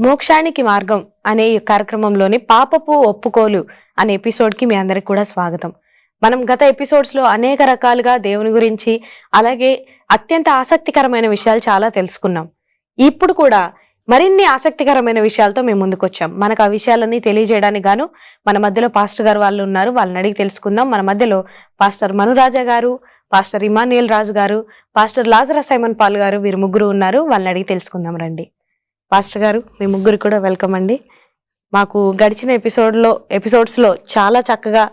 మోక్షానికి మార్గం అనే ఈ కార్యక్రమంలోని పాపపు ఒప్పుకోలు అనే ఎపిసోడ్కి మీ అందరికి కూడా స్వాగతం. మనం గత ఎపిసోడ్స్లో అనేక రకాలుగా దేవుని గురించి అలాగే అత్యంత ఆసక్తికరమైన విషయాలు చాలా తెలుసుకున్నాం. ఇప్పుడు కూడా మరిన్ని ఆసక్తికరమైన విషయాలతో మేము ముందుకు వచ్చాం. మనకు ఆ విషయాలన్నీ తెలియజేయడానికి గాను మన మధ్యలో పాస్టర్ గారు వాళ్ళు ఉన్నారు. వాళ్ళని అడిగి తెలుసుకుందాం. మన మధ్యలో పాస్టర్ మనురాజా గారు, పాస్టర్ ఇమాన్యుయల్ రాజు గారు, పాస్టర్ లాజరస్ సైమన్ పాల్ గారు, వీరు ముగ్గురు ఉన్నారు. వాళ్ళని అడిగి తెలుసుకుందాం రండి. పాస్టర్ గారు, మీ ముగ్గురు కూడా వెల్కమ్ అండి. మాకు గడిచిన ఎపిసోడ్స్లో చాలా చక్కగా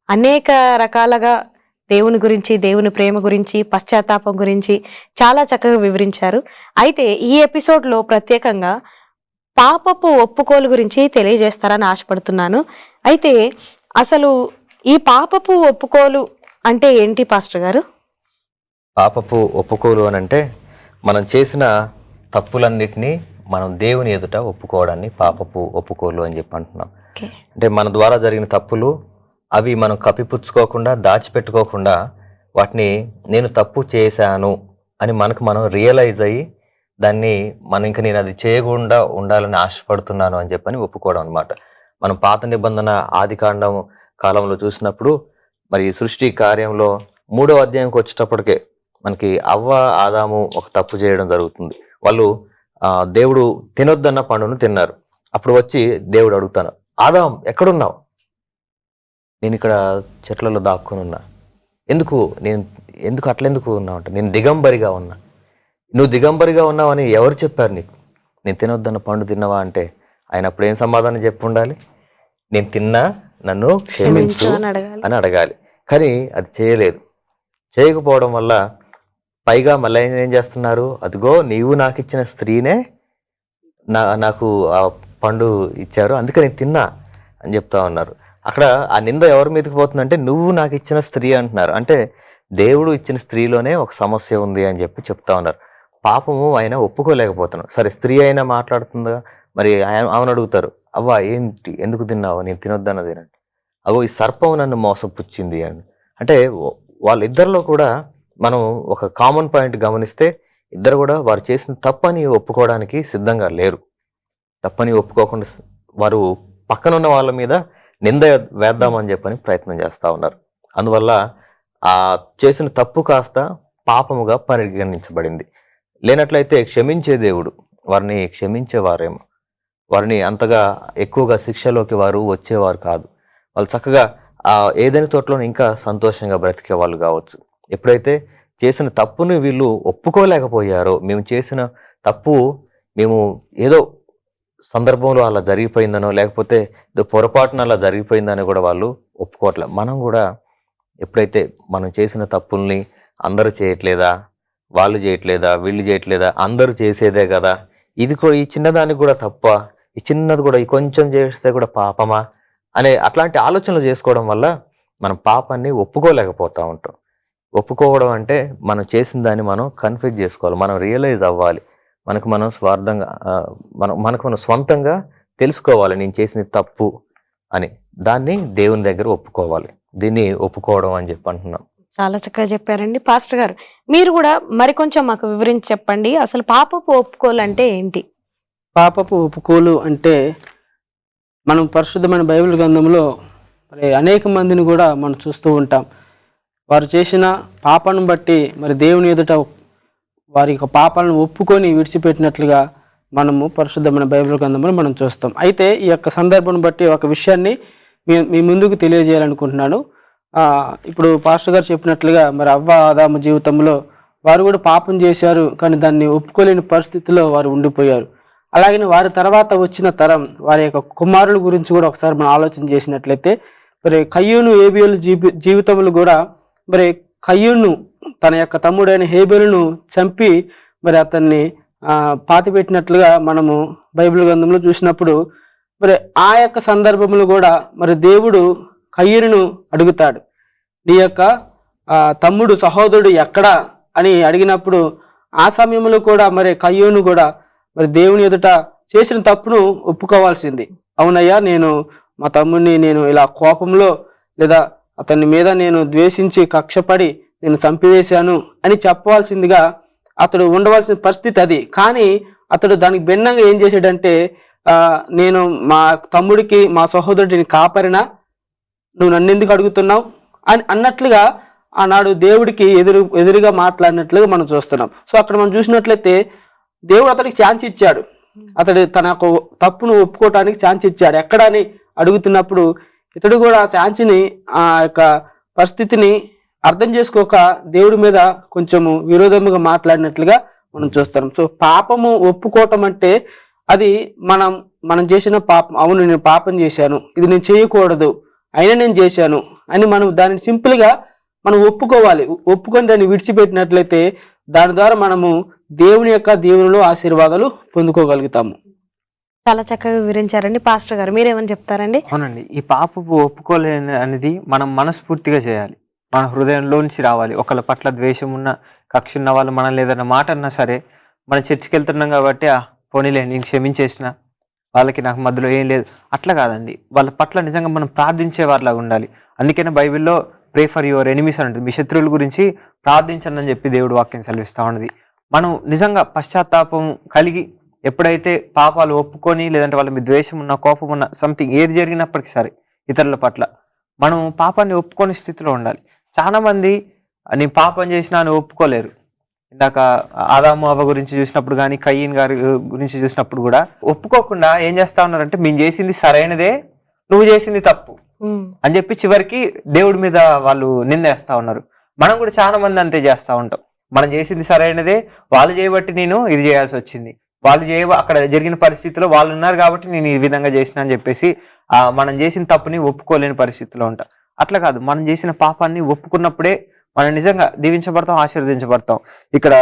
అనేక రకాలుగా దేవుని గురించి, దేవుని ప్రేమ గురించి, పశ్చాత్తాపం గురించి చాలా చక్కగా వివరించారు. అయితే ఈ ఎపిసోడ్లో ప్రత్యేకంగా పాపపు ఒప్పుకోలు గురించి తెలియజేస్తారని ఆశపడుతున్నాను. అయితే అసలు ఈ పాపపు ఒప్పుకోలు అంటే ఏంటి పాస్టర్ గారు? పాపపు ఒప్పుకోలు అని అంటే మనం చేసిన తప్పులన్నిటినీ మనం దేవుని ఎదుట ఒప్పుకోవడాన్ని పాపపు ఒప్పుకోలు అని చెప్పి అంటున్నాం. అంటే మన ద్వారా జరిగిన తప్పులు అవి మనం కప్పిపుచ్చుకోకుండా, దాచిపెట్టుకోకుండా వాటిని నేను తప్పు చేశాను అని మనకు మనం రియలైజ్ అయ్యి దాన్ని నేను అది చేయకుండా ఉండాలని ఆశపడుతున్నాను అని చెప్పని ఒప్పుకోవడం అనమాట. మనం పాత నిబంధన ఆదికాండం కాలంలో చూసినప్పుడు మరి సృష్టి కార్యంలో 3వ అధ్యాయంకి వచ్చేటప్పటికే మనకి అవ్వ ఆదాము ఒక తప్పు చేయడం జరుగుతుంది. వాళ్ళు దేవుడు తినొద్దన్న పండును తిన్నారు. అప్పుడు వచ్చి దేవుడు అడుగుతాను, ఆదాం ఎక్కడున్నావు? నేను ఇక్కడ చెట్లలో దాక్కుని ఉన్నా. ఎందుకు అట్లెందుకు ఉన్నావు అంటే, నేను దిగంబరిగా ఉన్నా. నువ్వు దిగంబరిగా ఉన్నావు అని ఎవరు చెప్పారు నీకు? నేను తినొద్దన్న పండు తిన్నావా అంటే ఆయన అప్పుడు ఏం సమాధానం చెప్పి ఉండాలి? నేను తిన్నా, నన్ను క్షమించు అని అడగాలి. కానీ అది చేయలేదు. చేయకపోవడం వల్ల పైగా మళ్ళీ ఏం చేస్తున్నారు? అదిగో నీవు నాకు ఇచ్చిన స్త్రీనే నాకు ఆ పండు ఇచ్చారు, అందుకని తిన్నా అని చెప్తా ఉన్నారు. అక్కడ ఆ నింద ఎవరి మీదకి పోతుందంటే, నువ్వు నాకు ఇచ్చిన స్త్రీ అంటున్నారు. అంటే దేవుడు ఇచ్చిన స్త్రీలోనే ఒక సమస్య ఉంది అని చెప్పి చెప్తా ఉన్నారు. పాపము ఆయన ఒప్పుకోలేకపోతున్నాడు. సరే, స్త్రీ అయినా మాట్లాడుతుందా? మరి ఆమెను అడుగుతారు, అవ్వ ఏంటి, ఎందుకు తిన్నావు? నేను తినొద్దన్నది అంటే, అగో ఈ సర్పం నన్ను మోసపుచ్చింది అని. అంటే వాళ్ళిద్దరిలో కూడా మనం ఒక కామన్ పాయింట్ గమనిస్తే, ఇద్దరు కూడా వారు చేసిన తప్పని ఒప్పుకోవడానికి సిద్ధంగా లేరు. తప్పని ఒప్పుకోకుండా వారు పక్కనున్న వాళ్ళ మీద నింద వేద్దామని చెప్పని ప్రయత్నం చేస్తూ ఉన్నారు. అందువల్ల ఆ చేసిన తప్పు కాస్త పాపముగా పరిగణించబడింది. లేనట్లయితే క్షమించే దేవుడు వారిని క్షమించేవారేమో, వారిని అంతగా ఎక్కువగా శిక్షలోకి వారు వచ్చేవారు కాదు. వాళ్ళు చక్కగా ఆ ఏదైనా తోటలో ఇంకా సంతోషంగా బ్రతికే వాళ్ళు కావచ్చు. ఎప్పుడైతే చేసిన తప్పుని వీళ్ళు ఒప్పుకోలేకపోయారో, మేము చేసిన తప్పు మేము ఏదో సందర్భంలో అలా జరిగిపోయిందనో, లేకపోతే ఏదో పొరపాటున అలా జరిగిపోయిందని కూడా వాళ్ళు ఒప్పుకోవట్లేదు. మనం కూడా ఎప్పుడైతే మనం చేసిన తప్పుల్ని అందరూ చేయట్లేదా, వాళ్ళు చేయట్లేదా, వీళ్ళు చేయట్లేదా, అందరూ చేసేదే కదా, ఇది కూడా ఈ చిన్నదానికి కూడా తప్ప, ఈ చిన్నది కూడా ఈ కొంచెం చేస్తే కూడా పాపమా అనే అట్లాంటి ఆలోచనలు చేసుకోవడం వల్ల మనం పాపాన్ని ఒప్పుకోలేకపోతూ ఉంటాం. ఒప్పుకోవడం అంటే మనం చేసిన దాన్ని మనం కన్ఫ్యూజ్ చేసుకోవాలి, మనం రియలైజ్ అవ్వాలి, మనకు మనం స్వార్థంగా మనకు మనం స్వంతంగా తెలుసుకోవాలి నేను చేసిన తప్పు అని. దాన్ని దేవుని దగ్గర ఒప్పుకోవాలి. దీన్ని ఒప్పుకోవడం అని చెప్పి అంటున్నాం. చాలా చక్కగా చెప్పారండి. పాస్టర్ గారు, మీరు కూడా మరికొంచెం మాకు వివరించి చెప్పండి. అసలు పాపపు ఒప్పుకోలు అంటే ఏంటి? పాపపు ఒప్పుకోలు అంటే మనం పరిశుద్ధమైన బైబిల్ గ్రంథంలో మరి అనేక మందిని కూడా మనం చూస్తూ ఉంటాం. వారు చేసిన పాపాలను బట్టి మరి దేవుని ఎదుట వారి యొక్క పాపాలను ఒప్పుకొని విడిచిపెట్టినట్లుగా మనము పరిశుద్ధమైన బైబిల్ గ్రంథంలో మనం చూస్తాం. అయితే ఈ యొక్క సందర్భం బట్టి ఒక విషయాన్ని మీ ముందుకు తెలియజేయాలనుకుంటున్నాను. ఇప్పుడు పాస్టర్ గారు చెప్పినట్లుగా మరి అవ్వ ఆదాము జీవితంలో వారు కూడా పాపం చేశారు, కానీ దాన్ని ఒప్పుకోలేని పరిస్థితిలో వారు ఉండిపోయారు. అలాగే వారి తర్వాత వచ్చిన తరం వారి యొక్క కుమారుల గురించి కూడా ఒకసారి మనం ఆలోచన చేసినట్లయితే, మరి కయ్యూను హేబేలు జీవితంలో కూడా మరి కయ్యూను తన యొక్క తమ్ముడైన హేబేలును చంపి మరి అతన్ని పాతిపెట్టినట్లుగా మనము బైబిల్ గ్రంథంలో చూసినప్పుడు, మరి ఆ యొక్క సందర్భంలో కూడా మరి దేవుడు కయ్యూనును అడుగుతాడు, నీ యొక్క తమ్ముడు సహోదరుడు ఎక్కడా అని అడిగినప్పుడు ఆ సమయంలో కూడా మరి కయ్యూను కూడా మరి దేవుని ఎదుట చేసిన తప్పును ఒప్పుకోవాల్సింది. అవునయ్యా, నేను మా తమ్ముడిని నేను ఇలా కోపంలో లేదా అతని మీద నేను ద్వేషించి కక్షపడి నేను చంపివేశాను అని చెప్పవలసిందిగా అతడు ఉండవలసిన పరిస్థితి అది. కానీ అతడు దానికి భిన్నంగా ఏం చేశాడంటే, నేను మా తమ్ముడికి మా సహోదరుడిని కాపరినా, నువ్వు నన్ను ఎందుకు అడుగుతున్నావు అని అన్నట్లుగా ఆనాడు దేవుడికి ఎదురుగా మాట్లాడినట్లుగా మనం చూస్తున్నాం. సో అక్కడ మనం చూసినట్లయితే దేవుడు అతడికి ఛాన్స్ ఇచ్చాడు, అతడు తన యొక్క తప్పును ఒప్పుకోవటానికి ఛాన్స్ ఇచ్చాడు. ఎక్కడ అని అడుగుతున్నప్పుడు ఇతడు కూడా ఆ ఛాన్స్ని, ఆ యొక్క పరిస్థితిని అర్థం చేసుకోక దేవుడి మీద కొంచెము విరోధముగా మాట్లాడినట్లుగా మనం చూస్తాం. సో పాపము ఒప్పుకోవటం అంటే అది మనం చేసిన పాపం, అవును నేను పాపం చేశాను, ఇది నేను చేయకూడదు, అయినా నేను చేశాను అని మనం దానిని సింపుల్గా మనం ఒప్పుకోవాలి. ఒప్పుకొని దాన్ని విడిచిపెట్టినట్లయితే దాని ద్వారా మనము దేవునిలో ఆశీర్వాదాలు పొందుకోగలుగుతాము. చాలా చక్కగా వివరించారండి. పాస్టర్ గారు మీరేమని చెప్తారండి? అవునండి, ఈ పాపపు ఒప్పుకోలేని అనేది మనం మనస్ఫూర్తిగా చేయాలి, మన హృదయంలోంచి రావాలి. ఒకళ్ళ పట్ల ద్వేషం ఉన్న, కక్ష ఉన్న వాళ్ళు మనం లేదన్న మాట అన్నా సరే, మనం చర్చికి వెళ్తున్నాం కాబట్టి పోనీలే నేను క్షమించేసిన, వాళ్ళకి నాకు మధ్యలో ఏం లేదు, అట్లా కాదండి. వాళ్ళ పట్ల నిజంగా మనం ప్రార్థించే వారిలాగా ఉండాలి. అందుకనే బైబిల్లో ప్రే ఫర్ యువర్ ఎనిమీస్ అని ఉంటుంది, మీ శత్రువుల గురించి ప్రార్థించండి అని చెప్పి దేవుడు వాక్యం సెలవిస్తూ ఉన్నది. మనం నిజంగా పశ్చాత్తాపం కలిగి ఎప్పుడైతే పాపాలు ఒప్పుకొని, లేదంటే వాళ్ళ మీద ద్వేషం ఉన్న, కోపం ఉన్న, సంథింగ్ ఏది జరిగినప్పటికీ సరే ఇతరుల పట్ల మనం పాపాన్ని ఒప్పుకొని స్థితిలో ఉండాలి. చాలా మంది నేను పాపం చేసినా అని ఒప్పుకోలేరు. ఇందాక ఆదాము అవ్వ గురించి చూసినప్పుడు కానీ, కయ్యన్ గారి గురించి చూసినప్పుడు కూడా ఒప్పుకోకుండా ఏం చేస్తా ఉన్నారంటే, మేము చేసింది సరైనదే, నువ్వు చేసింది తప్పు అని చెప్పి చివరికి దేవుడి మీద వాళ్ళు నిందేస్తా ఉన్నారు. మనం కూడా చాలా మంది అంతే చేస్తూ ఉంటాం. మనం చేసింది సరైనదే, వాళ్ళు చేయబట్టి నేను ఇది చేయాల్సి వచ్చింది, వాళ్ళు అక్కడ జరిగిన పరిస్థితిలో వాళ్ళు ఉన్నారు కాబట్టి నేను ఈ విధంగా చేసిన అని చెప్పేసి మనం చేసిన తప్పుని ఒప్పుకోలేని పరిస్థితిలో ఉంటాం. అట్లా కాదు, మనం చేసిన పాపాన్ని ఒప్పుకున్నప్పుడే మనం నిజంగా దీవించబడతాం, ఆశీర్వదించబడతాం. ఇక్కడ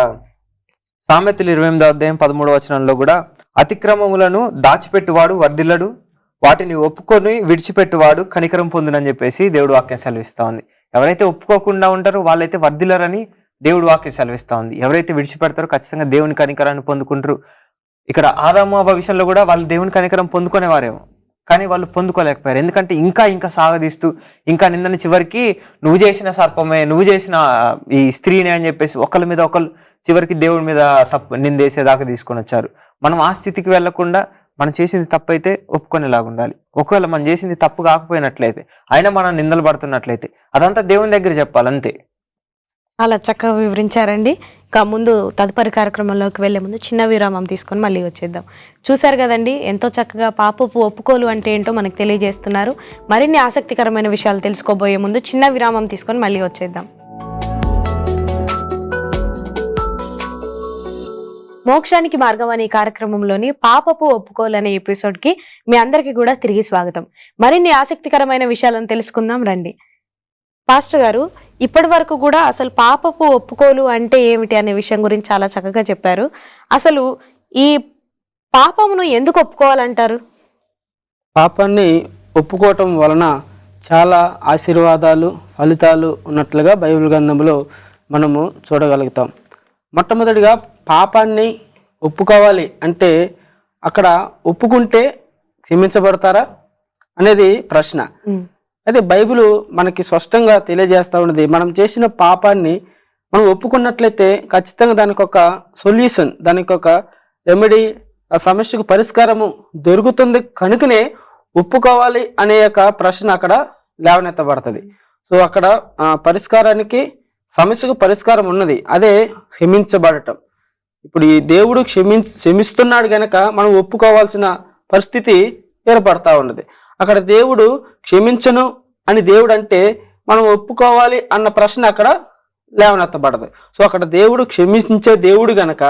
సామెతలు 28:13 కూడా అతిక్రమములను దాచిపెట్టువాడు వర్ధిల్లడు, వాటిని ఒప్పుకొని విడిచిపెట్టువాడు కనికరం పొందునని చెప్పేసి దేవుడు వాక్యం సెలవిస్తా ఉంది. ఎవరైతే ఒప్పుకోకుండా ఉంటారో వాళ్ళైతే వర్ధిల్లరని దేవుడు వాక్యం సెలవిస్తా ఉంది. ఎవరైతే విడిచిపెడతారో ఖచ్చితంగా దేవుని కనికరాన్ని పొందుకుంటారు. ఇక్కడ ఆదాము అవ్వ విషయంలో కూడా వాళ్ళు దేవుని కనికరం పొందుకునేవారేమో, కానీ వాళ్ళు పొందుకోలేకపోయారు. ఎందుకంటే ఇంకా సాగదీస్తూ, ఇంకా నిందని చివరికి నువ్వు చేసిన సర్పమే, నువ్వు చేసిన ఈ స్త్రీనే అని చెప్పేసి ఒకళ్ళ మీద ఒకళ్ళు చివరికి దేవుడి మీద నిందేసేదాకా తీసుకొని వచ్చారు. మనం ఆ స్థితికి వెళ్లకుండా మనం చేసింది తప్పు అయితే ఒప్పుకునేలాగా ఉండాలి. ఒకవేళ మనం చేసింది తప్పు కాకపోయినట్లయితే, అయినా మనం నిందలు పడుతున్నట్లయితే అదంతా దేవుని దగ్గర చెప్పాలి, అంతే. అలా చక్కగా వివరించారండి. ఇంకా ముందు తదుపరి కార్యక్రమంలోకి వెళ్లే ముందు చిన్న విరామం తీసుకొని మళ్ళీ వచ్చేద్దాం. చూశారు కదండి, ఎంతో చక్కగా పాపపు ఒప్పుకోలు అంటే ఏంటో మనకు తెలియజేస్తున్నారు. మరిన్ని ఆసక్తికరమైన విషయాలు తెలుసుకోబోయే ముందు చిన్న విరామం తీసుకొని మళ్ళీ వచ్చేద్దాం. మోక్షానికి మార్గం అనే కార్యక్రమంలోని పాపపు ఒప్పుకోలు అనే ఎపిసోడ్కి మీ అందరికీ కూడా తిరిగి స్వాగతం. మరిన్ని ఆసక్తికరమైన విషయాలను తెలుసుకుందాం రండి. పాస్టర్ గారు, ఇప్పటి వరకు కూడా అసలు పాపపు ఒప్పుకోలు అంటే ఏమిటి అనే విషయం గురించి చాలా చక్కగా చెప్పారు. అసలు ఈ పాపమును ఎందుకు ఒప్పుకోవాలంటారు? పాపాన్ని ఒప్పుకోవటం వలన చాలా ఆశీర్వాదాలు, ఫలితాలు ఉన్నట్లుగా బైబిల్ గ్రంథంలో మనము చూడగలుగుతాం. మొట్టమొదటిగా పాపాన్ని ఒప్పుకోవాలి అంటే అక్కడ ఒప్పుకుంటే క్షమించబడతారా అనేది ప్రశ్న. అయితే బైబిల్ మనకి స్పష్టంగా తెలియజేస్తూ ఉన్నది, మనం చేసిన పాపాన్ని మనం ఒప్పుకున్నట్లయితే ఖచ్చితంగా దానికి ఒక సొల్యూషన్, దానికి ఒక రెమెడీ, ఆ సమస్యకు పరిష్కారము దొరుకుతుంది. కనుకనే ఒప్పుకోవాలి అనే యొక్క ప్రశ్న అక్కడ లేవనెత్తబడుతుంది. సో అక్కడ పరిష్కారానికి, సమస్యకు పరిష్కారం ఉన్నది, అదే క్షమించబడటం. ఇప్పుడు ఈ దేవుడు క్షమిస్తున్నాడు గనక మనం ఒప్పుకోవాల్సిన పరిస్థితి ఏర్పడతా ఉన్నది. అక్కడ దేవుడు క్షమించను అని దేవుడు అంటే మనం ఒప్పుకోవాలి అన్న ప్రశ్న అక్కడ లేవనెత్తబడదు. సో అక్కడ దేవుడు క్షమించే దేవుడు గనక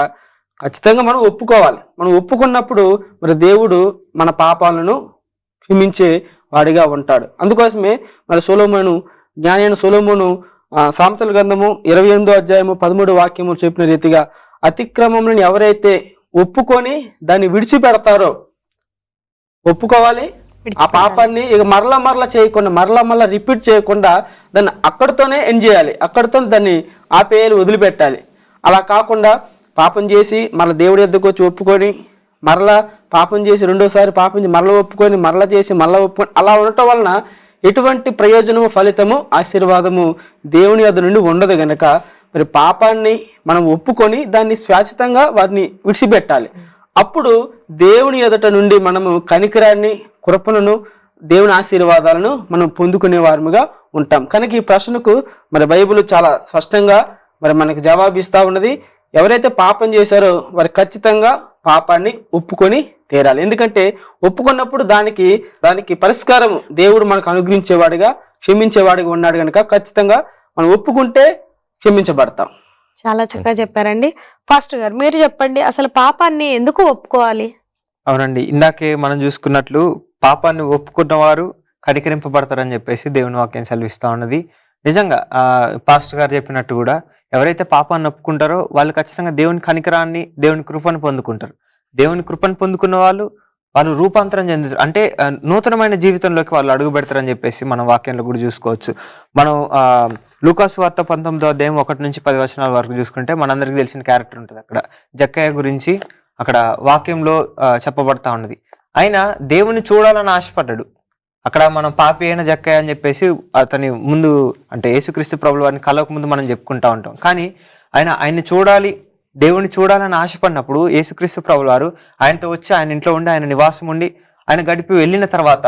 ఖచ్చితంగా మనం ఒప్పుకోవాలి. మనం ఒప్పుకున్నప్పుడు మరి దేవుడు మన పాపాలను క్షమించే వాడిగా ఉంటాడు. అందుకోసమే మరి జ్ఞాని అయిన సొలొమోను సామెతల గ్రంథము 28:13 చెప్పిన రీతిగా అతిక్రమములను ఎవరైతే ఒప్పుకొని దాన్ని విడిచిపెడతారో, ఒప్పుకోవాలి ఆ పాపాన్ని ఇక మరలా చేయకుండా, మరలా రిపీట్ చేయకుండా దాన్ని అక్కడితోనే ఎండ్ చేయాలి, అక్కడితో దాన్ని ఆపేయాలి, వదిలిపెట్టాలి. అలా కాకుండా పాపం చేసి మళ్ళీ దేవుడి ఎద్దుకు వచ్చి ఒప్పుకొని, మరలా పాపం చేసి రెండోసారి పాపం చేసి మరలా ఒప్పుకొని, మరలా చేసి మరలా ఒప్పుకొని, అలా ఉండటం వలన ఎటువంటి ప్రయోజనము, ఫలితము, ఆశీర్వాదము దేవుని యొద్ద నుండి ఉండదు. గనక మరి పాపాన్ని మనం ఒప్పుకొని దాన్ని శాశ్వతంగా వారిని విడిచిపెట్టాలి. అప్పుడు దేవుని ఎదుట నుండి మనము కనికరాన్ని, కృపను, దేవుని ఆశీర్వాదాలను మనం పొందుకునే వారముగా ఉంటాం. కనుక ఈ ప్రశ్నకు మరి బైబిల్ చాలా స్పష్టంగా మరి మనకు జవాబిస్తూ ఉన్నది. ఎవరైతే పాపం చేశారో వారు ఖచ్చితంగా పాపాన్ని ఒప్పుకొని తీరాలి. ఎందుకంటే ఒప్పుకున్నప్పుడు దానికి పరిష్కారం దేవుడు మనకు అనుగ్రహించేవాడిగా, క్షమించేవాడిగా ఉన్నాడు కనుక ఖచ్చితంగా మనం ఒప్పుకుంటే క్షమించబడతాం. చాలా చక్కగా చెప్పారండి. పాస్టర్ గారు మీరు చెప్పండి, అసలు పాపాన్ని ఎందుకు ఒప్పుకోవాలి? అవునండి, ఇందాకే మనం చూసుకున్నట్లు పాపాన్ని ఒప్పుకున్న వారు కనికరింపబడతారని చెప్పేసి దేవుని వాక్యం సెలవిస్తూ ఉన్నది. నిజంగా పాస్టర్ గారు చెప్పినట్టు కూడా ఎవరైతే పాపాన్ని ఒప్పుకుంటారో వాళ్ళు ఖచ్చితంగా దేవుని కనికరాన్ని, దేవుని కృపను పొందుకుంటారు. దేవుని కృపను పొందుకున్న వాళ్ళు రూపాంతరం చెందుతారు. అంటే నూతనమైన జీవితంలోకి వాళ్ళు అడుగు పెడతారని చెప్పేసి మనం వాక్యంలో కూడా చూసుకోవచ్చు. మనం లూకాసు వార్త 19వ అధ్యాయం 1-10 వరకు చూసుకుంటే మనందరికీ తెలిసిన క్యారెక్టర్ ఉంటుంది. అక్కడ జక్కయ్య గురించి అక్కడ వాక్యంలో చెప్పబడతా ఉన్నది. ఆయన దేవుని చూడాలని ఆశపడ్డాడు. అక్కడ మనం పాపి అయిన జక్కయ్య అని చెప్పేసి అతని ముందు, అంటే యేసుక్రీస్తు ప్రభువు వారిని కలవక ముందు మనం చెప్పుకుంటా ఉంటాం. కానీ ఆయన్ని చూడాలి, దేవుని చూడాలని ఆశపడినప్పుడు యేసుక్రీస్తు ప్రభువు వారు ఆయనతో వచ్చి ఆయన ఇంట్లో ఉండి, ఆయన నివాసం ఉండి, ఆయన గడిపి వెళ్ళిన తర్వాత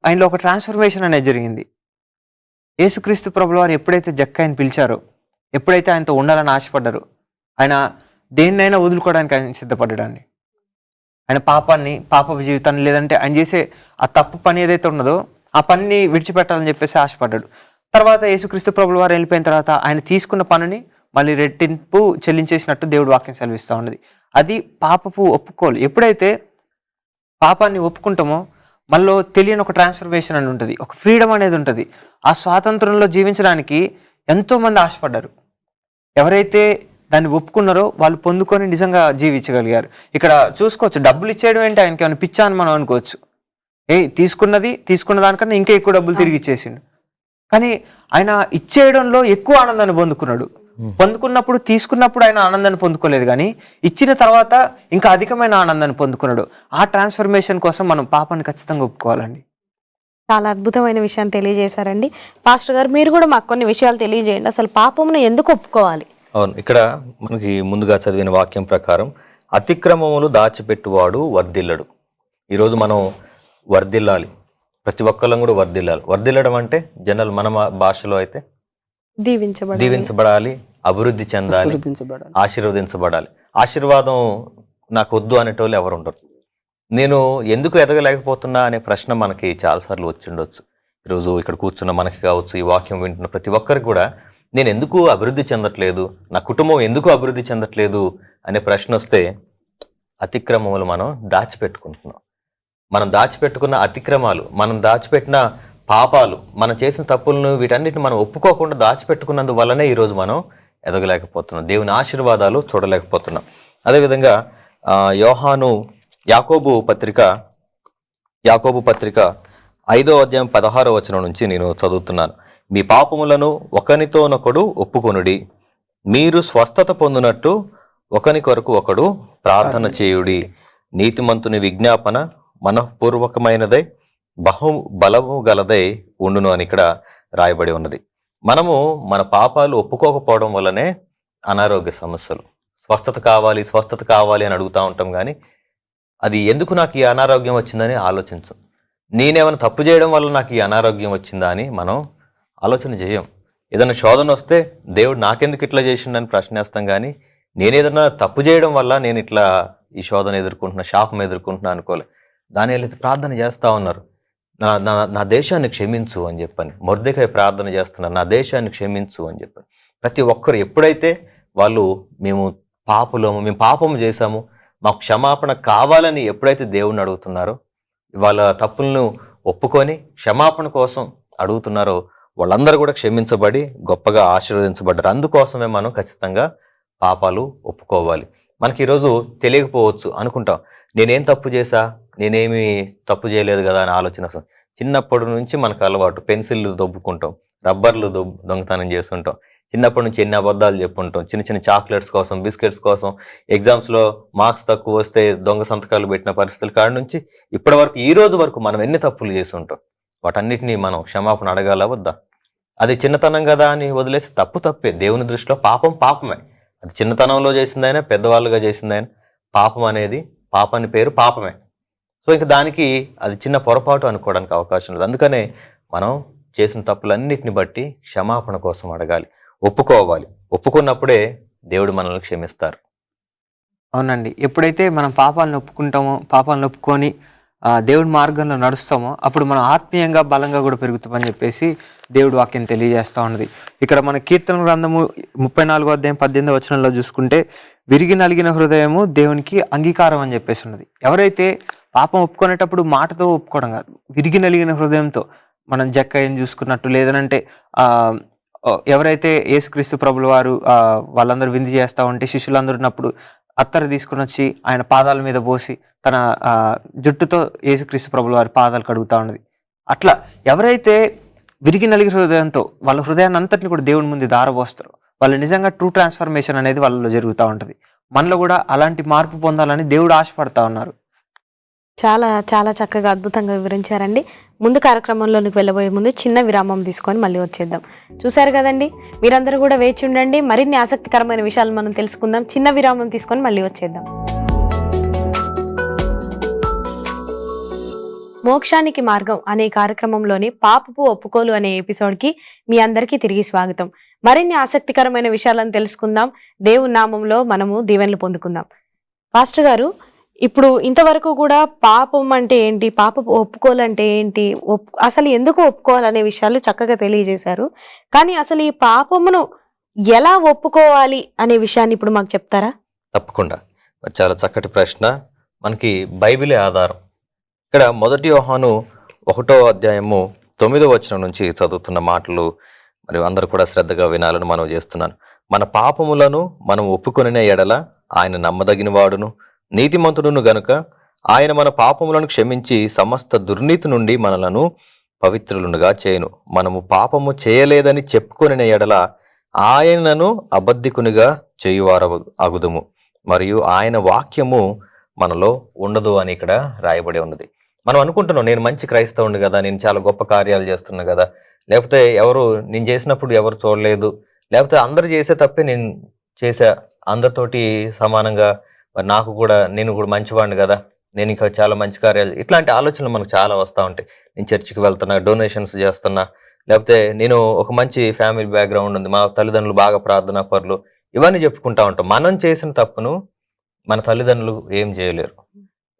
ఆయనలో ఒక ట్రాన్స్ఫర్మేషన్ అనేది జరిగింది. యేసుక్రీస్తు ప్రభువు వారు ఎప్పుడైతే జక్కయ్యని పిలిచారో, ఎప్పుడైతే ఆయనతో ఉండాలని ఆశపడ్డారో, ఆయన దేన్నైనా వదులుకోవడానికి ఆయన సిద్ధపడ్డాడండి. ఆయన పాప జీవితాన్ని, లేదంటే ఆయన చేసే ఆ తప్పు పని ఏదైతే ఉన్నదో ఆ పనిని విడిచిపెట్టాలని చెప్పేసి ఆశపడ్డాడు. తర్వాత యేసుక్రీస్తు ప్రభువు వారు వెళ్ళిపోయిన తర్వాత ఆయన తీసుకున్న పనిని మళ్ళీ రెట్టింపు చెల్లించేసినట్టు దేవుడు వాక్యం సెలవిస్తూ ఉన్నది. అది పాపపు ఒప్పుకోలు. ఎప్పుడైతే పాపాన్ని ఒప్పుకుంటామో మనలో తెలియని ఒక ట్రాన్స్ఫర్మేషన్ అని ఉంటుంది, ఒక ఫ్రీడమ్ అనేది ఉంటుంది. ఆ స్వాతంత్రంలో జీవించడానికి ఎంతోమంది ఆశపడ్డారు. ఎవరైతే దాన్ని ఒప్పుకున్నారో వాళ్ళు పొందుకొని నిజంగా జీవించగలిగారు. ఇక్కడ చూసుకోవచ్చు, డబ్బులు ఇచ్చేయడం ఏంటి, ఆయనకి ఏమైనా పిచ్చా అని మనం అనుకోవచ్చు. తీసుకున్న దానికన్నా ఇంకా ఎక్కువ డబ్బులు తిరిగి ఇచ్చేసిండు. కానీ ఆయన ఇచ్చేయడంలో ఎక్కువ ఆనందాన్ని పొందుకున్నప్పుడు తీసుకున్నప్పుడు ఆయన ఆనందాన్ని పొందుకోలేదు, కానీ ఇచ్చిన తర్వాత ఇంకా అధికమైన ఆనందాన్ని పొందుకున్నాడు. ఆ ట్రాన్స్ఫర్మేషన్ కోసం మనం పాపాన్ని ఖచ్చితంగా ఒప్పుకోవాలండి. చాలా అద్భుతమైన విషయాన్ని తెలియజేశారండి. పాస్టర్ గారు మీరు కూడా మాకు కొన్ని విషయాలు తెలియజేయండి. అసలు పాపమును ఎందుకు ఒప్పుకోవాలి? అవును, ఇక్కడ మనకి ముందుగా చదివిన వాక్యం ప్రకారం అతిక్రమములు దాచిపెట్టువాడు వర్ధిల్లడు. ఈరోజు మనం వర్ధిల్లాలి, ప్రతి ఒక్కళ్ళం కూడా వర్ధిల్లాలి. వర్ధిల్లడం అంటే జనరల్ మన భాషలో అయితే దీవించబడాలి, అభివృద్ధి చెందాలి, ఆశీర్వదించబడాలి. ఆశీర్వాదం నాకు వద్దు అనేటోళ్ళు ఎవరు ఉండరు. నేను ఎందుకు ఎదగలేకపోతున్నా అనే ప్రశ్న మనకి చాలాసార్లు వచ్చి ఉండొచ్చు. ఈరోజు ఇక్కడ కూర్చున్న మనకి కావచ్చు, ఈ వాక్యం వింటున్న ప్రతి ఒక్కరికి కూడా నేను ఎందుకు అభివృద్ధి చెందట్లేదు, నా కుటుంబం ఎందుకు అభివృద్ధి చెందట్లేదు అనే ప్రశ్న వస్తే అతిక్రమములు మనం దాచిపెట్టుకుంటున్నాం. మనం దాచిపెట్టుకున్న అతిక్రమాలు, మనం దాచిపెట్టిన పాపాలు, మనం చేసిన తప్పులను, వీటన్నిటిని మనం ఒప్పుకోకుండా దాచిపెట్టుకున్నందువల్లనే ఈరోజు మనం ఎదగలేకపోతున్నాం, దేవుని ఆశీర్వాదాలు చూడలేకపోతున్నాం. అదేవిధంగా యాకోబు పత్రిక 5వ అధ్యాయం 16వ వచనం నుంచి నేను చదువుతున్నాను. మీ పాపములను ఒకనితోనొకడు ఒప్పుకొనుడి, మీరు స్వస్థత పొందినట్టు ఒకని కొరకు ఒకడు ప్రార్థన చేయుడి. నీతిమంతుని విజ్ఞాపన మనఃపూర్వకమైనదై బలము గలదై ఉండును అని ఇక్కడ రాయబడి ఉన్నది. మనము మన పాపాలు ఒప్పుకోకపోవడం వల్లనే అనారోగ్య సమస్యలు, స్వస్థత కావాలి అని అడుగుతూ ఉంటాం. కానీ అది ఎందుకు నాకు ఈ అనారోగ్యం వచ్చిందని ఆలోచించు. నేనేమైనా తప్పు చేయడం వల్ల నాకు ఈ అనారోగ్యం వచ్చిందా అని మనం ఆలోచన చేయం. ఏదైనా శోధన వస్తే దేవుడు నాకెందుకు ఇట్లా చేసిండని ప్రశ్నేస్తాం. కానీ నేనేదైనా తప్పు చేయడం వల్ల నేను ఇట్లా ఈ శోధన ఎదుర్కొంటున్నా, శాపం ఎదుర్కొంటున్నా అనుకోలే. దానియేలు ప్రార్థన చేస్తూ ఉన్నారు, నా దేశాన్ని క్షమించు అని చెప్పని. మొర్దెకై ప్రార్థన చేస్తున్నారు, నా దేశాన్ని క్షమించు అని చెప్పని. ప్రతి ఒక్కరు ఎప్పుడైతే మేము పాపము చేశాము, మాకు క్షమాపణ కావాలని ఎప్పుడైతే దేవుణ్ణి అడుగుతున్నారో, వాళ్ళ తప్పులను ఒప్పుకొని క్షమాపణ కోసం అడుగుతున్నారో, వాళ్ళందరూ కూడా క్షమించబడి గొప్పగా ఆశీర్వదించబడ్డారు. అందుకోసమే మనం ఖచ్చితంగా పాపాలు ఒప్పుకోవాలి. మనకి ఈరోజు తెలియకపోవచ్చు, అనుకుంటాం నేనేం తప్పు చేశా, నేనేమి తప్పు చేయలేదు కదా అని ఆలోచన వస్తుంది. చిన్నప్పటి నుంచి మనకు అలవాటు, పెన్సిళ్ళు దొబ్బుకుంటాం, రబ్బర్లు దొంగతనం చేస్తుంటాం. చిన్నప్పటి నుంచి ఎన్ని అబద్ధాలు చెప్పుంటాం, చిన్న చాక్లెట్స్ కోసం, బిస్కెట్స్ కోసం, ఎగ్జామ్స్లో మార్క్స్ తక్కువ వస్తే దొంగ సంతకాలు పెట్టిన పరిస్థితుల కాడ నుంచి ఇప్పటి వరకు, ఈ రోజు వరకు మనం ఎన్ని తప్పులు చేసి ఉంటాం. వాటన్నిటినీ మనం క్షమాపణ అడగాల వద్దా? అది చిన్నతనం కదా అని వదిలేసి తప్పే. దేవుని దృష్టిలో పాపమే. అది చిన్నతనంలో చేసిందైనా, పెద్దవాళ్ళుగా చేసిందైనా పాపం అనేది పాపాన్ని పేరు పాపమే. సో ఇంక దానికి అది చిన్న పొరపాటు అనుకోవడానికి అవకాశం లేదు. అందుకనే మనం చేసిన తప్పులన్నిటిని బట్టి క్షమాపణ కోసం అడగాలి, ఒప్పుకోవాలి. ఒప్పుకున్నప్పుడే దేవుడు మనల్ని క్షమిస్తారు. అవునండి. ఎప్పుడైతే మనం పాపాలను ఒప్పుకుంటామో, పాపాలను ఒప్పుకొని దేవుడి మార్గంలో నడుస్తామో అప్పుడు మనం ఆత్మీయంగా బలంగా కూడా పెరుగుతామని చెప్పేసి దేవుడు వాక్యం తెలియజేస్తూ ఉన్నది. ఇక్కడ మన కీర్తన గ్రంథము 34వ అధ్యాయం 18వ వచనంలో చూసుకుంటే, విరిగి నలిగిన హృదయము దేవునికి అంగీకారం అని చెప్పేసి ఉన్నది. ఎవరైతే పాపం ఒప్పుకునేటప్పుడు మాటతో ఒప్పుకోవడం కాదు, విరిగి నలిగిన హృదయంతో మనం జక్కయ్యని చూసుకున్నట్టు, లేదనంటే ఎవరైతే యేసుక్రీస్తు ప్రభుల వారు వాళ్ళందరూ విందు చేస్తూ ఉంటే శిష్యులందరూ ఉన్నప్పుడు అత్తరు తీసుకుని వచ్చి ఆయన పాదాల మీద పోసి తన జుట్టుతో యేసుక్రీస్తు ప్రభుల వారి పాదాలు కడుగుతూ ఉన్నది. అట్లా ఎవరైతే విరిగి నలిగి హృదయంతో వాళ్ళ హృదయాన్ని అంతటిని కూడా దేవుని ముందు దారబోస్తారో వాళ్ళు నిజంగా ట్రూ ట్రాన్స్ఫర్మేషన్ అనేది వాళ్ళలో జరుగుతూ ఉంటుంది. మనలో కూడా అలాంటి మార్పు పొందాలని దేవుడు ఆశపడతా ఉన్నారు. చాలా చాలా చక్కగా అద్భుతంగా వివరించారండి. ముందు కార్యక్రమంలోనికి వెళ్ళబోయే ముందు చిన్న విరామం తీసుకొని మళ్ళీ వచ్చేద్దాం. చూశారు కదండి, మీరందరూ కూడా వేచి ఉండండి. మరిన్ని ఆసక్తికరమైన విషయాలు మనం తెలుసుకుందాం. చిన్న విరామం తీసుకొని మళ్ళీ వచ్చేద్దాం. మోక్షానికి మార్గం అనే కార్యక్రమంలోని పాపపు ఒప్పుకోలు అనే ఎపిసోడ్కి మీ అందరికీ తిరిగి స్వాగతం. మరిన్ని ఆసక్తికరమైన విషయాలను తెలుసుకుందాం. దేవుని నామంలో మనము దీవెనలు పొందుకుందాం. పాస్టర్ గారు, ఇప్పుడు ఇంతవరకు కూడా పాపం అంటే ఏంటి, పాపపు ఒప్పుకోలంటే ఏంటి, అసలు ఎందుకు ఒప్పుకోవాలనే విషయాలు చక్కగా తెలియజేశారు. కానీ అసలు ఈ పాపమును ఎలా ఒప్పుకోవాలి అనే విషయాన్ని ఇప్పుడు మాకు చెప్తారా? తప్పకుండా. చాలా చక్కటి ప్రశ్న. మనకి బైబిలే ఆధారం. ఇక్కడ 1 యోహాను 1వ అధ్యాయము 9వ వచనం నుంచి చదువుతున్న మాటలు మరి అందరూ కూడా శ్రద్ధగా వినాలని మనం చేస్తున్నాను. మన పాపములను మనం ఒప్పుకొనిన ఎడల ఆయన నమ్మదగిన వాడును నీతిమంతుడును గనుక ఆయన మన పాపములను క్షమించి సమస్త దుర్నీతి నుండి మనలను పవిత్రులుగా చేయును. మనము పాపము చేయలేదని చెప్పుకొనిన ఎడల ఆయనను అబద్ధికునిగా చేయువారు అగుదుము, మరియు ఆయన వాక్యము మనలో ఉండదు అని ఇక్కడ రాయబడి ఉన్నది. మనం అనుకుంటున్నాం, నేను మంచి క్రైస్తవుని కదా, నేను చాలా గొప్ప కార్యాలు చేస్తున్నా కదా, లేకపోతే నేను చేసినప్పుడు ఎవరు చూడలేదు, లేకపోతే అందరు చేసే తప్పే నేను చేసా, అందరితోటి సమానంగా మరి నేను కూడా మంచివాడిని కదా, నేను ఇంకా చాలా మంచి కార్యాలు, ఇట్లాంటి ఆలోచనలు మనకు చాలా వస్తూ ఉంటాయి. నేను చర్చికి వెళ్తున్నా, డొనేషన్స్ చేస్తున్నా, లేకపోతే నేను ఒక మంచి ఫ్యామిలీ బ్యాక్గ్రౌండ్ ఉంది, మా తల్లిదండ్రులు బాగా ప్రార్థనా పరులు, ఇవన్నీ చెప్పుకుంటా ఉంటాం. మనం చేసిన తప్పును మన తల్లిదండ్రులు ఏం చేయలేరు.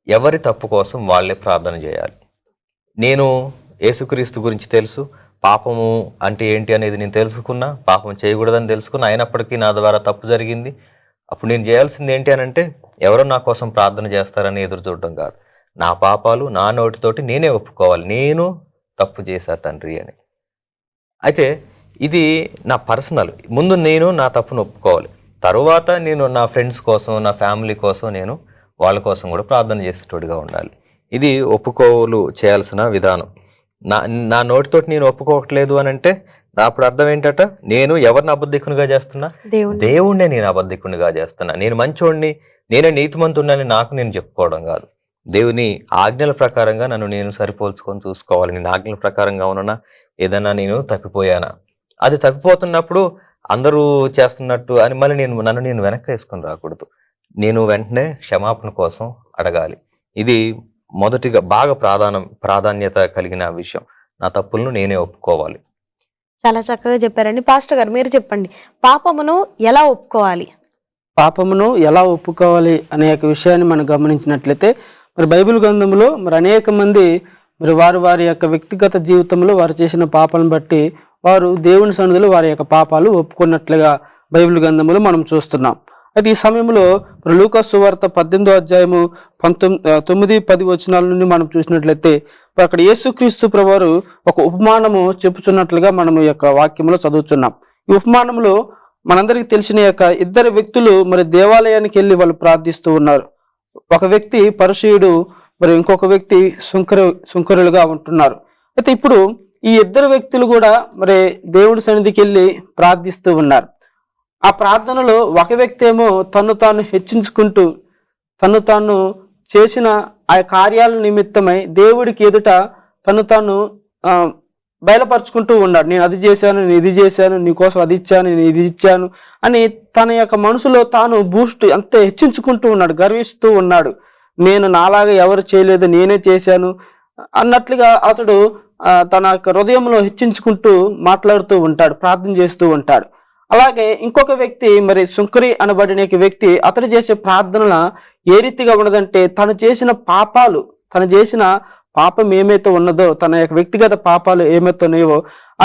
ఎవరి తప్పు కోసం వాళ్ళే ప్రార్థన చేయాలి. నేను యేసుక్రీస్తు గురించి తెలుసు, పాపము అంటే ఏంటి అనేది నేను తెలుసుకున్నా, పాపం చేయకూడదని తెలుసుకున్నా, అయినప్పటికీ నా ద్వారా తప్పు జరిగింది. అప్పుడు నేను చేయాల్సింది ఏంటి అని అంటే, ఎవరో నా కోసం ప్రార్థన చేస్తారని ఎదురు చూడటం కాదు, నా పాపాలు నా నోటితోటి నేనే ఒప్పుకోవాలి, నేను తప్పు చేశా తండ్రి అని. అయితే ఇది నా పర్సనల్. ముందు నేను నా తప్పును ఒప్పుకోవాలి, తరువాత నేను నా ఫ్రెండ్స్ కోసం, నా ఫ్యామిలీ కోసం, నేను వాళ్ళ కోసం కూడా ప్రార్థన చేసేటోడిగా ఉండాలి. ఇది ఒప్పుకోలు చేయాల్సిన విధానం. నా నోటితోటి నేను ఒప్పుకోవట్లేదు అని అంటే అప్పుడు అర్థం ఏంటట, నేను ఎవరిని అబద్ధికునిగా చేస్తున్నా? దేవుణ్ణే నేను అబద్ధికునిగా చేస్తున్నా. నేను మంచోడిని, నేనే నీతిమంతుడిని నాకు నేను చెప్పుకోవడం కాదు. దేవుని ఆజ్ఞల ప్రకారంగా నేను సరిపోల్చుకొని చూసుకోవాలి. నేను ఆజ్ఞల ప్రకారంగా ఉన్నా, ఏదైనా నేను తప్పిపోయానా, అది తప్పిపోతున్నప్పుడు అందరూ చేస్తున్నట్టు అని మళ్ళీ నన్ను నేను వెనక్కి వేసుకొని రాకూడదు. నేను వెంటనే క్షమాపణ కోసం అడగాలి. ఇది మొదటిగా బాగా ప్రాధాన్యత కలిగిన విషయం. నా తప్పులను నేనే ఒప్పుకోవాలి. చాలా చక్కగా చెప్పారండి. పాస్టర్ గారు, మీరు చెప్పండి, పాపమును ఎలా ఒప్పుకోవాలి? పాపమును ఎలా ఒప్పుకోవాలి అనే విషయాన్ని మనం గమనించినట్లయితే, మరి బైబిల్ గ్రంథంలో మరి అనేక మంది మరి వారి యొక్క వ్యక్తిగత జీవితంలో వారు చేసిన పాపాలను బట్టి వారు దేవుని సన్నిధిలో వారి యొక్క పాపాలు ఒప్పుకున్నట్లుగా బైబిల్ గ్రంథంలో మనం చూస్తున్నాం. అయితే ఈ సమయంలో మరి లూకా సువార్త 18వ అధ్యాయము 9-10 వచనాల నుండి మనం చూసినట్లయితే అక్కడ యేసుక్రీస్తు ప్రభువారు ఒక ఉపమానము చెప్పుచున్నట్లుగా మనం ఈ యొక్క వాక్యంలో చదువుతున్నాం. ఈ ఉపమానంలో మనందరికీ తెలిసిన యొక్క ఇద్దరు వ్యక్తులు మరి దేవాలయానికి వెళ్ళి వాళ్ళు ప్రార్థిస్తూ ఉన్నారు. ఒక వ్యక్తి పరిసయ్యుడు, మరి ఇంకొక వ్యక్తి సుంకరులుగా ఉంటున్నారు. అయితే ఇప్పుడు ఈ ఇద్దరు వ్యక్తులు కూడా మరి దేవుడి సన్నిధికి వెళ్ళి ప్రార్థిస్తూ ఉన్నారు. ఆ ప్రార్థనలో ఒక వ్యక్తి ఏమో తను తాను హెచ్చించుకుంటూ తను తాను చేసిన ఆ కార్యాల నిమిత్తమై దేవుడికి ఎదుట తను తాను బయలుపరుచుకుంటూ ఉన్నాడు. నేను అది చేశాను, నేను ఇది చేశాను, నీకోసం అది ఇచ్చాను, నేను ఇది ఇచ్చాను అని తన యొక్క మనసులో తాను అంతే హెచ్చించుకుంటూ ఉన్నాడు, గర్విస్తూ ఉన్నాడు. నేను నాలాగా ఎవరు చేయలేదు, నేనే చేశాను అన్నట్లుగా అతడు తన యొక్క హృదయంలో హెచ్చించుకుంటూ మాట్లాడుతూ ఉంటాడు, ప్రార్థన చేస్తూ ఉంటాడు. అలాగే ఇంకొక వ్యక్తి, మరి సుంకరి అనబడిన వ్యక్తి, అతడు చేసే ప్రార్థనల ఏ రీతిగా ఉన్నదంటే, తను చేసిన పాపం ఏమైతే ఉన్నదో, తన యొక్క వ్యక్తిగత పాపాలు ఏమైతే ఉన్నాయో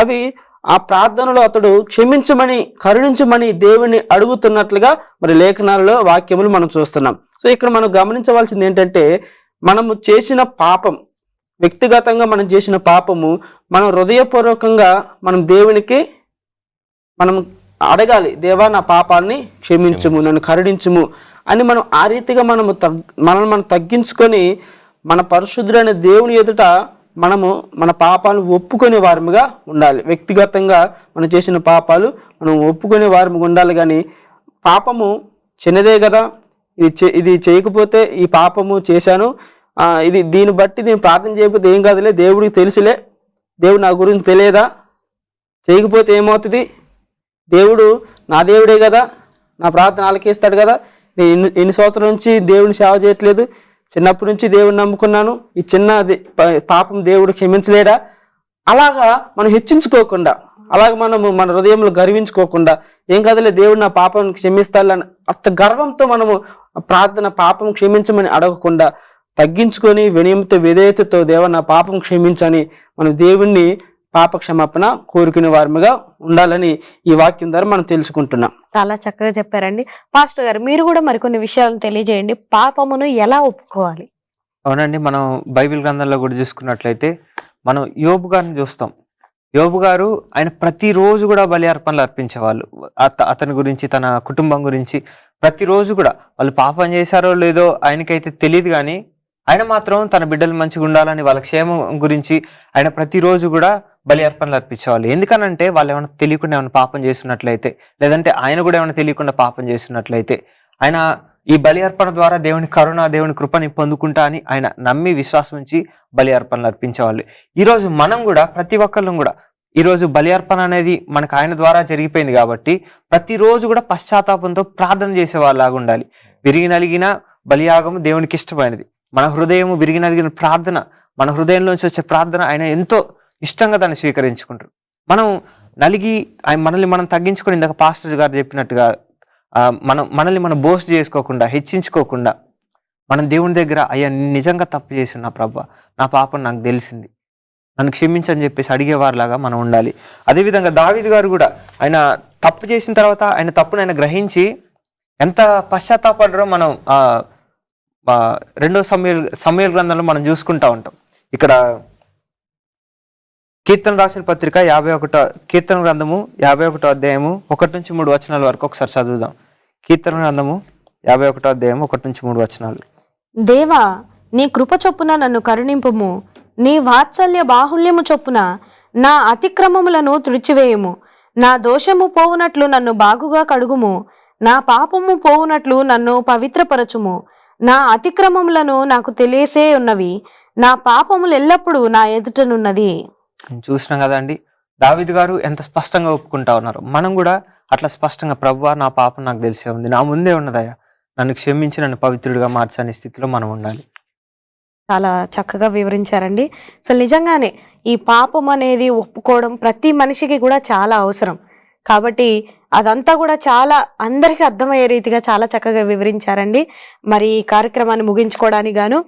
అవి ఆ ప్రార్థనలో అతడు క్షమించమని, కరుణించమని దేవుని అడుగుతున్నట్లుగా మరి లేఖనాలలో వాక్యములు మనం చూస్తున్నాం. సో ఇక్కడ మనం గమనించవలసింది ఏంటంటే, మనము చేసిన పాపం, వ్యక్తిగతంగా మనం చేసిన పాపము, మనం హృదయపూర్వకంగా మనం దేవునికి మనం అడగాలి, దేవా నా పాపాన్ని క్షమించుము, నన్ను కరుణించుము అని మనం ఆ రీతిగా మనం తగ్గించుకొని మన పరిశుద్ధుడైన దేవుని ఎదుట మనము మన పాపాలను ఒప్పుకునే వారముగా ఉండాలి. వ్యక్తిగతంగా మనం చేసిన పాపాలు మనం ఒప్పుకునే వారముగా ఉండాలి. కానీ పాపము చిన్నదే కదా, ఇది చేయకపోతే ఈ పాపము చేశాను, దీన్ని బట్టి నేను ప్రార్థన చేయకపోతే ఏం కాదులే, దేవుడికి తెలుసులే, దేవుడు నా గురించి తెలియదా, చేయకపోతే ఏమవుతుంది, దేవుడు నా దేవుడే కదా, నా ప్రార్థన ఆలకిస్తాడు కదా, నేను ఎన్ని సంవత్సరాల నుంచి దేవుని సేవ చేయట్లేదు, చిన్నప్పటి నుంచి దేవుడిని నమ్ముకున్నాను, ఈ చిన్న పాపం దేవుడు క్షమించలేడా, అలాగా మనం హెచ్చించుకోకుండా, అలాగ మనము మన హృదయంలో గర్వించుకోకుండా, ఏం కాదులే దేవుడు నా పాపం క్షమిస్తాడని అంత గర్వంతో మనము ప్రార్థన పాపం క్షమించమని అడగకుండా తగ్గించుకొని వినయంతో విధేయతతో దేవా నా పాపం క్షమించని మనం దేవుణ్ణి పాప క్షమాపణ కోరుకునే వారముగా ఉండాలని ఈ వాక్యం ద్వారా మనం తెలుసుకుంటున్నాం. చాలా చక్కగా చెప్పారండి. పాస్టర్ గారు, మీరు కూడా మరికొన్ని విషయాలను తెలియజేయండి. పాపమును ఎలా ఒప్పుకోవాలి? అవునండి, మనం బైబిల్ గ్రంథంలో కూడా చూసుకున్నట్లయితే మనం యోబు గారిని చూస్తాం. యోబు గారు ఆయన ప్రతిరోజు కూడా బలి అర్పణలు అర్పించేవాళ్ళు. అతని గురించి, తన కుటుంబం గురించి ప్రతిరోజు కూడా, వాళ్ళు పాపం చేశారో లేదో ఆయనకైతే తెలియదు, కానీ ఆయన మాత్రం తన బిడ్డలు మంచిగా ఉండాలని, వాళ్ళ క్షేమం గురించి ఆయన ప్రతిరోజు కూడా బలి అర్పణలు అర్పించేవాళ్ళు. ఎందుకనంటే వాళ్ళు ఏమైనా తెలియకుండా ఏమైనా పాపం చేస్తున్నట్లయితే, లేదంటే ఆయన కూడా ఏమైనా తెలియకుండా పాపం చేస్తున్నట్లయితే, ఆయన ఈ బలి అర్పణ ద్వారా దేవుని కరుణ, దేవుని కృపని పొందుకుంటా అని ఆయన నమ్మి విశ్వాసం ఉంచి బలి అర్పణలు అర్పించేవాళ్ళు. ఈరోజు మనం కూడా, ప్రతి ఒక్కళ్ళం కూడా ఈరోజు బలి అర్పణ అనేది మనకు ఆయన ద్వారా జరిగిపోయింది కాబట్టి ప్రతిరోజు కూడా పశ్చాత్తాపంతో ప్రార్థన చేసే వాళ్ళలాగా ఉండాలి. విరిగి నలిగిన బలియాగము దేవునికి ఇష్టమైనది. మన హృదయము విరిగి నలిగిన ప్రార్థన, మన హృదయంలోంచి వచ్చే ప్రార్థన ఆయన ఎంతో ఇష్టంగా దాన్ని స్వీకరించుకుంటారు. మనం నలిగి మనల్ని మనం తగ్గించుకొని, ఇందాక పాస్టర్ గారు చెప్పినట్టుగా మనల్ని మనం బోస్ట్ చేసుకోకుండా, హెచ్చించుకోకుండా మనం దేవుని దగ్గర, అయ్యా నిజంగా తప్పు చేసి ఉన్నా ప్రభువా, నా పాపం నాకు తెలిసింది, నన్ను క్షమించని చెప్పేసి అడిగేవారిలాగా మనం ఉండాలి. అదేవిధంగా దావీదు గారు కూడా ఆయన తప్పు చేసిన తర్వాత ఆయన తప్పును ఆయన గ్రహించి ఎంత పశ్చాత్తాపడ్డారో మనం 2 సమూయేలు గ్రంథంలో మనం చూసుకుంటా ఉంటాం. ఇక్కడ కీర్తన రాసిన పత్రిక 51 కీర్తన గ్రంథము 51 అధ్యాయము 1-3 వచనాల వరకు ఒకసారి చదువుదాం. కీర్తన గ్రంథము 51 అధ్యాయము 1-3 వచనాలు. దేవా, నీ కృప చొప్పున నన్ను కరుణింపుము, నీ వాత్సల్య బాహుల్యము చొప్పున నా అతిక్రమములను తుడిచివేయుము. నా దోషము పోవునట్లు నన్ను బాగుగా కడుగుము, నా పాపము పోవునట్లు నన్ను పవిత్రపరచుము. నా అతిక్రమములను నాకు తెలిసే ఉన్నవి, నా పాపములు ఎల్లప్పుడూ నా ఎదుటనున్నది. చూసినాం కదండి, దావీదు గారు ఎంత స్పష్టంగా ఒప్పుకుంటా ఉన్నారు. మనం కూడా అట్లా స్పష్టంగా, ప్రభువా నా పాపం నాకు తెలిసే ఉంది, నా ముందే ఉన్నదయ్యా, నన్ను క్షమించి నన్ను పవిత్రుడిగా మార్చని స్థితిలో మనం ఉండాలి. చాలా చక్కగా వివరించారండి. అసలు నిజంగానే ఈ పాపం అనేది ఒప్పుకోవడం ప్రతి మనిషికి కూడా చాలా అవసరం. కాబట్టి అదంతా కూడా చాలా అందరికీ అర్థమయ్యే రీతిగా చాలా చక్కగా వివరించారండి. మరి ఈ కార్యక్రమాన్ని ముగించుకోవడానికి గాను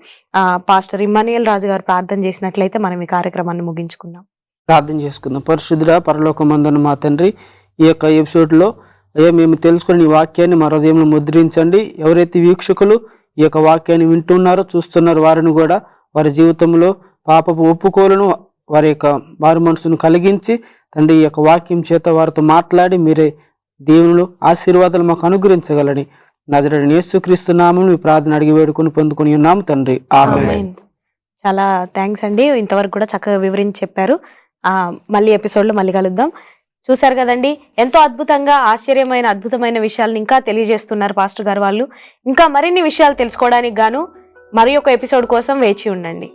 పాస్టర్ ఇమ్మానుయేల్ రాజు గారు ప్రార్థన చేసినట్లయితే మనం ఈ కార్యక్రమాన్ని ముగించుకుందాం. ప్రార్థన చేసుకుందాం. పరిశుద్ధుడా, పరలోకమందున్న మా తండ్రి, ఈ యొక్క ఎపిసోడ్లో మేము తెలుసుకుని ఈ వాక్యాన్ని మా హృదయంలో ముద్రించండి. ఎవరైతే వీక్షకులు ఈ యొక్క వాక్యాన్ని వింటున్నారో, చూస్తున్నారో, వారిని కూడా వారి జీవితంలో పాపపు ఒప్పుకోలను, వారి యొక్క మారు మనసును కలిగించి తండ్రి ఈ యొక్క వాక్యం చేత వారితో మాట్లాడి మీరే దేవునిలో ఆశీర్వాదాలు మాకు అనుగ్రహించగలని నజరేయుడైన యేసుక్రీస్తు నామమున ఈ ప్రార్థన అడిగి వేడుకొని పొందుకొని ఉన్నాము తండ్రి, ఆమేన్. చాలా థ్యాంక్స్ అండి. ఇంతవరకు కూడా చక్కగా వివరించి చెప్పారు. మళ్ళీ ఎపిసోడ్లో మళ్ళీ కలుద్దాం. చూసారు కదండి, ఎంతో అద్భుతమైన విషయాలను ఇంకా తెలియజేస్తున్నారు పాస్టర్ గారు వాళ్ళు. ఇంకా మరిన్ని విషయాలు తెలుసుకోవడానికి గాను మరి ఒక ఎపిసోడ్ కోసం వేచి ఉండండి.